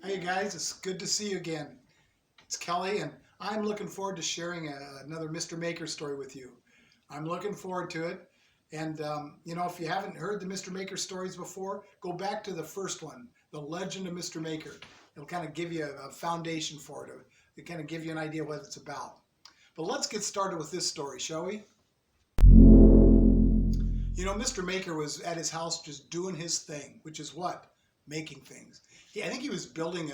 Hey guys, it's good to see you again. It's Kelly, and I'm looking forward to sharing another Mr. Maker story with you. I'm looking forward to it. And, if you haven't heard the Mr. Maker stories before, go back to the first one, The Legend of Mr. Maker. It'll kind of give you a foundation for it, to kind of give you an idea what it's about. But let's get started with this story, shall we? Mr. Maker was at his house just doing his thing, which is what? Making things. I think he was building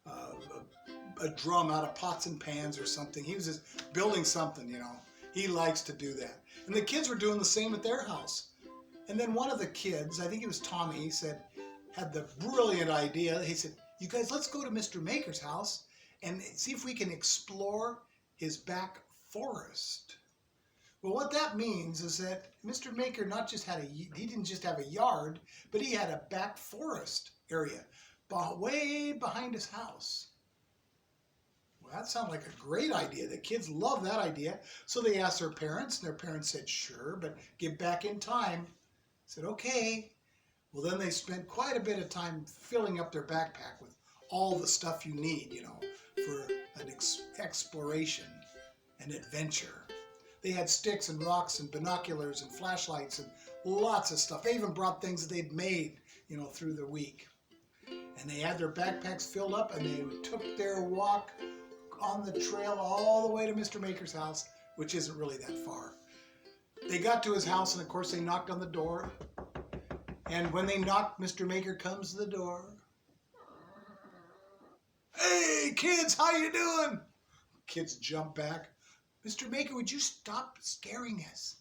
a drum out of pots and pans or something. He was just building something. He likes to do that. And the kids were doing the same at their house. And then one of the kids, I think it was Tommy, had the brilliant idea. He said, "You guys, let's go to Mr. Maker's house and see if we can explore his back forest." Well, what that means is that Mr. Maker he didn't just have a yard, but he had a back forest area way behind his house. Well, that sounded like a great idea. The kids love that idea. So they asked their parents, and their parents said, "Sure, but get back in time." Said, "Okay." Well, then they spent quite a bit of time filling up their backpack with all the stuff you need, for an exploration, an adventure. They had sticks and rocks and binoculars and flashlights and lots of stuff. They even brought things that they'd made, through the week. And they had their backpacks filled up, and they took their walk on the trail all the way to Mr. Maker's house, which isn't really that far. They got to his house, and of course they knocked on the door. And when they knocked, Mr. Maker comes to the door. "Hey kids, how you doing?" Kids jump back. "Mr. Maker, would you stop scaring us?"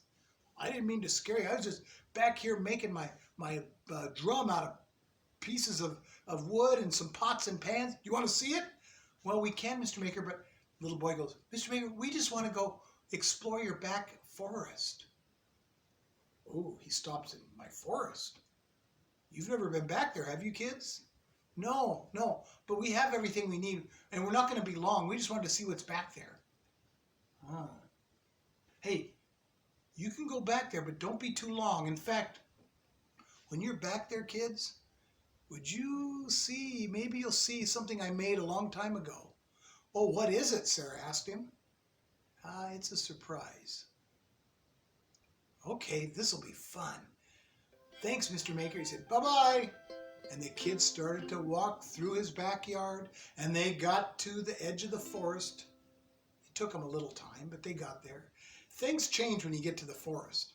"I didn't mean to scare you. I was just back here making my drum out of pieces of wood and some pots and pans. You want to see it?" "Well, we can, Mr. Maker, but..." Little boy goes, "Mr. Maker, we just want to go explore your back forest." "Oh," he stops in, "my forest? You've never been back there, have you, kids?" No, but we have everything we need, and we're not going to be long. We just wanted to see what's back there." "Oh. Hey, you can go back there, but don't be too long. In fact, when you're back there, kids, maybe you'll see something I made a long time ago." "Oh, what is it?" Sarah asked him. It's a surprise." "Okay, this'll be fun. Thanks, Mr. Maker." He said, "Bye-bye." And the kids started to walk through his backyard, and they got to the edge of the forest. It took them a little time, but they got there. Things change when you get to the forest.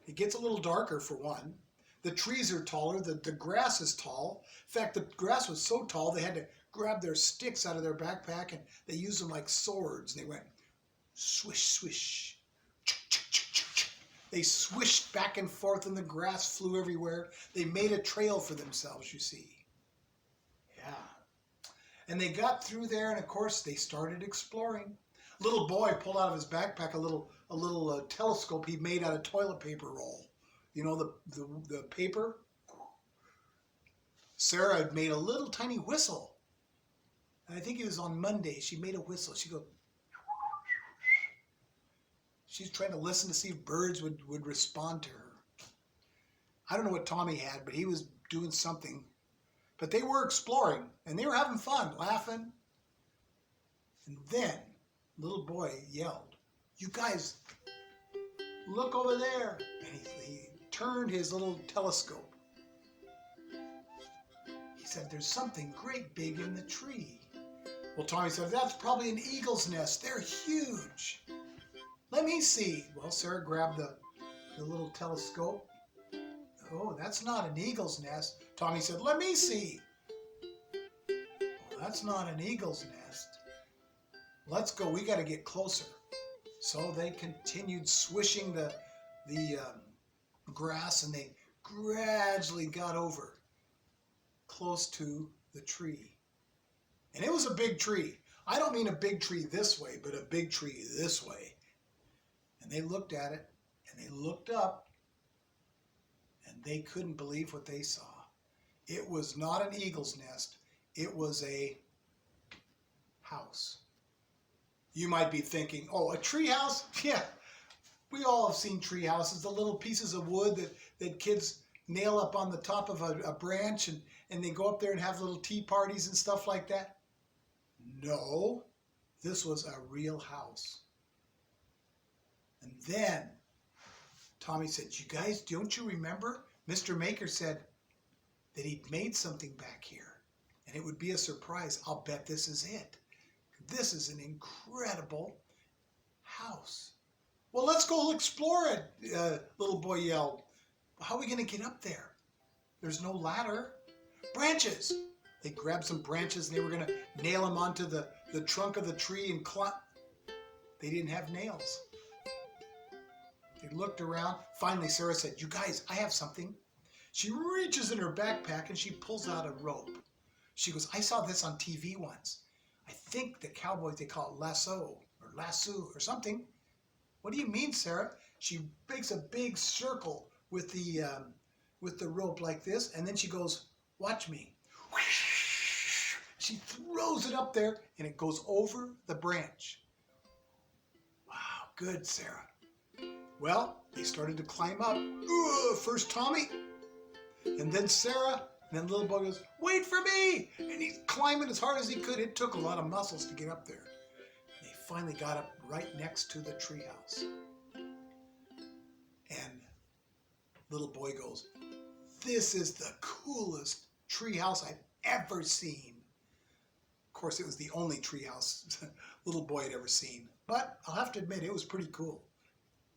It gets a little darker, for one. The trees are taller. The grass is tall. In fact, the grass was so tall they had to grab their sticks out of their backpack, and they used them like swords. And they went swish, swish. They swished back and forth, and the grass flew everywhere. They made a trail for themselves, you see. Yeah. And they got through there, and of course, they started exploring. Little boy pulled out of his backpack a little telescope he made out of toilet paper roll. The paper. Sarah had made a little tiny whistle. And I think it was on Monday. She made a whistle. She goes. She's trying to listen to see if birds would respond to her. I don't know what Tommy had, but he was doing something. But they were exploring, and they were having fun, laughing. And then, little boy yelled, "You guys, look over there." And he turned his little telescope. He said, "There's something great big in the tree." Well, Tommy said, "That's probably an eagle's nest. They're huge." "Let me see." Well, Sarah grabbed the little telescope. "Oh, that's not an eagle's nest." Tommy said, "Let me see." "Well, that's not an eagle's nest. Let's go. We got to get closer." So they continued swishing the grass, and they gradually got over close to the tree. And it was a big tree. I don't mean a big tree this way, but a big tree this way. And they looked at it, and they looked up, and they couldn't believe what they saw. It was not an eagle's nest. It was a house. You might be thinking, "Oh, a tree house?" Yeah, we all have seen tree houses, the little pieces of wood that kids nail up on the top of a branch and they go up there and have little tea parties and stuff like that? No, this was a real house. And then Tommy said, you guys, don't you remember? Mr. Maker said that he'd made something back here and it would be a surprise. I'll bet this is it. This is an incredible house. Well, let's go explore it, little boy yelled. How are we going to get up there? There's no ladder. Branches. They grabbed some branches and they were going to nail them onto the trunk of the tree and climb. They didn't have nails. They looked around. Finally, Sarah said, you guys, I have something. She reaches in her backpack and she pulls out a rope. She goes, I saw this on TV once. I think the cowboys, they call it lasso or something. What do you mean, Sarah? She makes a big circle with the rope like this, and then she goes, watch me. She throws it up there, and it goes over the branch. Wow, good, Sarah. Well, they started to climb up. First Tommy, and then Sarah, and then little boy goes, wait for me! And he's climbing as hard as he could. It took a lot of muscles to get up there. They finally got up right next to the treehouse. And little boy goes, this is the coolest treehouse I've ever seen. Of course, it was the only treehouse little boy had ever seen. But I'll have to admit, it was pretty cool.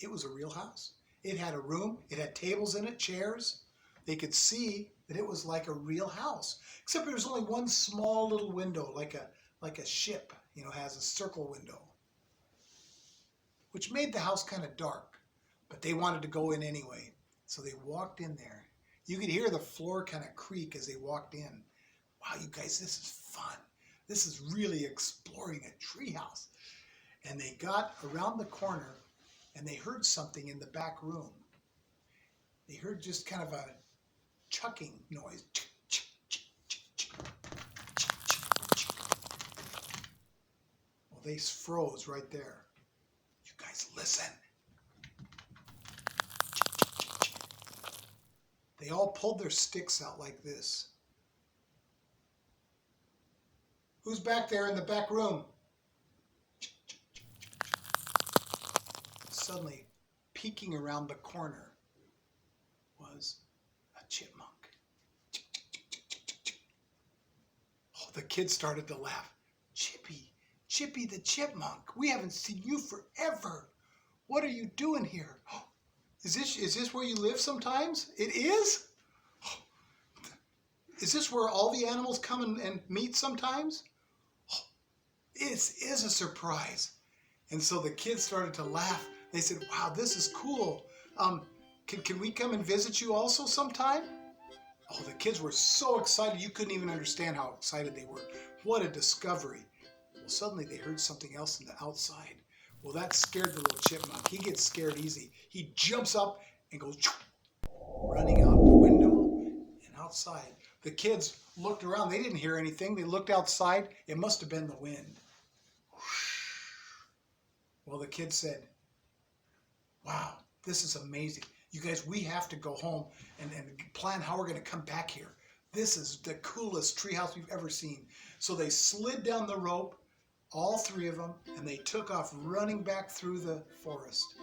It was a real house. It had a room. It had tables in it, chairs. They could see that it was like a real house, except there was only one small little window, like a ship, has a circle window, which made the house kind of dark. But they wanted to go in anyway, so they walked in there. You could hear the floor kind of creak as they walked in. Wow, you guys, this is fun. This is really exploring a treehouse. And they got around the corner, and they heard something in the back room. They heard just kind of a chucking noise. Well, they froze right there. You guys listen. They all pulled their sticks out like this. Who's back there in the back room? Suddenly, peeking around the corner was a chipmunk. Oh, the kids started to laugh. Chippy the chipmunk, we haven't seen you forever. What are you doing here? Oh, is this where you live sometimes? It is? Oh, is this where all the animals come and meet sometimes? Oh, it is a surprise. And so the kids started to laugh. They said, wow, this is cool. Can we come and visit you also sometime? Oh, the kids were so excited. You couldn't even understand how excited they were. What a discovery. Well, suddenly they heard something else in the outside. Well, that scared the little chipmunk. He gets scared easy. He jumps up and goes running out the window and outside. The kids looked around. They didn't hear anything. They looked outside. It must have been the wind. Well, the kids said, wow, this is amazing. You guys, we have to go home and plan how we're going to come back here. This is the coolest treehouse we've ever seen. So they slid down the rope, all three of them, and they took off running back through the forest.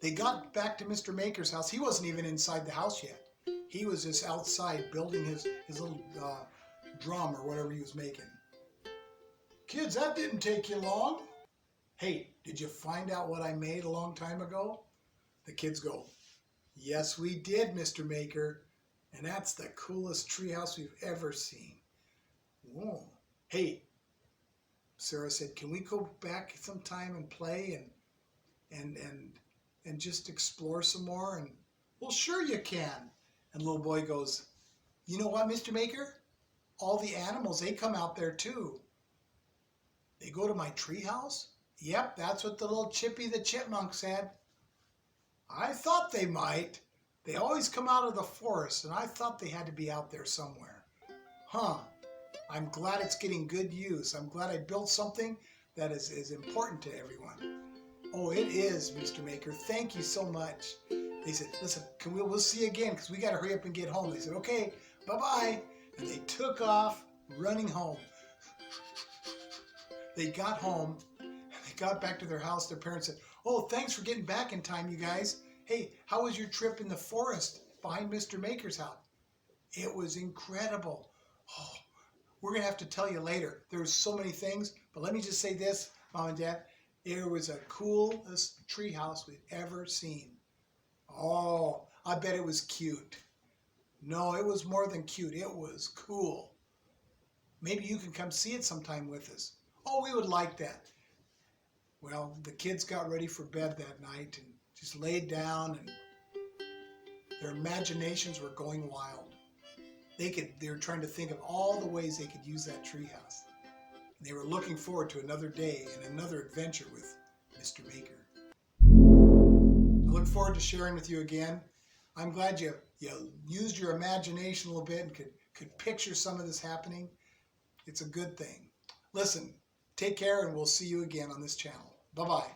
They got back to Mr. Maker's house. He wasn't even inside the house yet. He was just outside building his little drum or whatever he was making. Kids, that didn't take you long. Hey, did you find out what I made a long time ago? The kids go, yes, we did, Mr. Maker. And that's the coolest treehouse we've ever seen. Whoa. Hey, Sarah said, can we go back sometime and play and just explore some more? And well, sure you can. And little boy goes, you know what, Mr. Maker? All the animals, they come out there too. They go to my treehouse? Yep, that's what the little Chippy the chipmunk said. I thought they might. They always come out of the forest, and I thought they had to be out there somewhere. Huh. I'm glad it's getting good use. I'm glad I built something that is important to everyone. Oh, it is, Mr. Maker. Thank you so much. They said, listen, we'll see you again because we got to hurry up and get home. They said, okay, bye-bye. And they took off running home. They got home. They got back to their house. Their parents said, oh, thanks for getting back in time, you guys. Hey, how was your trip in the forest behind Mr. Maker's house? It was incredible. Oh, we're going to have to tell you later. There was so many things, but let me just say this, Mom and Dad. It was the coolest tree house we've ever seen. Oh, I bet it was cute. No, it was more than cute. It was cool. Maybe you can come see it sometime with us. Oh, we would like that. Well, the kids got ready for bed that night and just laid down, and their imaginations were going wild. They were trying to think of all the ways they could use that treehouse. They were looking forward to another day and another adventure with Mr. Maker. I look forward to sharing with you again. I'm glad you used your imagination a little bit and could picture some of this happening. It's a good thing. Listen, take care, and we'll see you again on this channel. Bye-bye.